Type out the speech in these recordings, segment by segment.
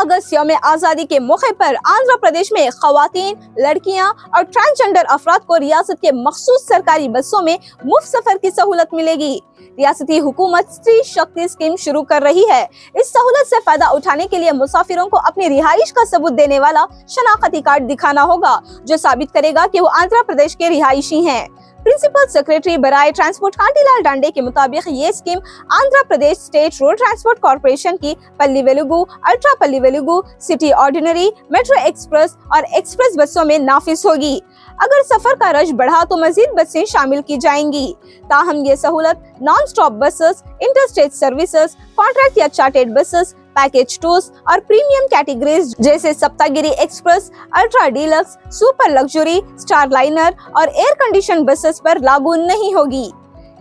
अगस्त यौम आज़ादी के मौके पर आंध्र प्रदेश में खवातीन, लड़कियां और ट्रांसजेंडर अफराद को रियासत के मखसूस सरकारी बसों में मुफ्त सफर की सहूलत मिलेगी। रियासती हुकूमत स्त्री शक्ति स्कीम शुरू कर रही है। इस सहूलत से फायदा उठाने के लिए मुसाफिरों को अपनी रिहाइश का सबूत देने वाला शनाख्ती कार्ड दिखाना होगा, जो साबित करेगा कि वो आंध्र प्रदेश के रिहायशी हैं। प्रिंसिपल सेक्रेटरी बराए ट्रांसपोर्ट कांटीलाल डांडे के मुताबिक ये scheme Andhra Pradesh state road transport corporation की पल्ली वेलुगु, अल्ट्रा पल्ली Velugu, city ordinary, metro express और एक्सप्रेस बसों में नाफिज होगी। अगर सफर का रश बढ़ा तो मजीद बसें शामिल की जाएंगी। ताहम ये सहूलत non stop buses, interstate services, contract या चार्टेड बसेस, पैकेज टूर्स और प्रीमियम कैटेगरीज जैसे Saptagiri express, ultra deluxe, super luxury, star liner और एयर कंडीशन बसेस पर लागू नहीं होगी।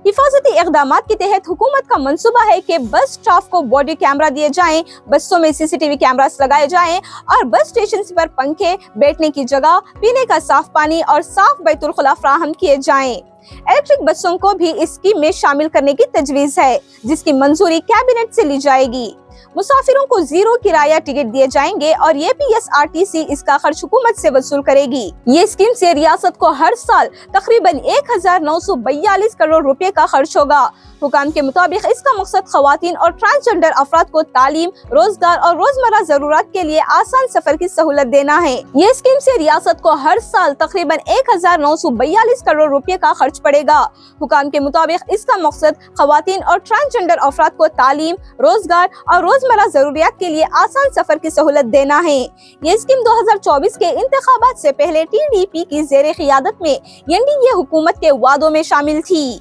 हिफाजती इक़दामात के तहत हुकूमत का मंसूबा है कि बस स्टाफ को बॉडी कैमरा दिए जाएं, बसों में सीसीटीवी कैमरास लगाए जाएं और बस स्टेशन पर पंखे, बैठने की जगह, पीने का साफ पानी और साफ बैतुल खुला फराहम किए जाएं। इलेक्ट्रिक बसों को भी इस स्कीम में शामिल करने की तजवीज़ है, जिसकी मंजूरी कैबिनेट से ली जाएगी। मुसाफिरों को 0 किराया टिकट दिए जाएंगे और ये PSRTC इसका खर्च हुकूमत से वसूल करेगी। ये स्कीम से रियासत को हर साल तकरीबन 1942 करोड़ रुपए का खर्च होगा। हुकाम के मुताबिक इसका मकसद खवातीन और ट्रांसजेंडर अफराद को तालीम, रोजगार और रोजमर्रा जरूरत के लिए आसान सफर की सहूलत देना है। ये स्कीम से रियासत को हर साल तकरीबन 1942 करोड़ रुपए का खर्च पड़ेगा। हुकाम के मुताबिक इसका मकसद खवातीन और ट्रांसजेंडर अफराद को तालीम, रोजगार और रोजमर्रा जरूरियात के लिए आसान सफर की सहूलत देना है। ये स्कीम 2024 के इंतखाबात से पहले TDP की ज़ेरे क़ियादत में NDA हुकूमत के वादों में शामिल थी।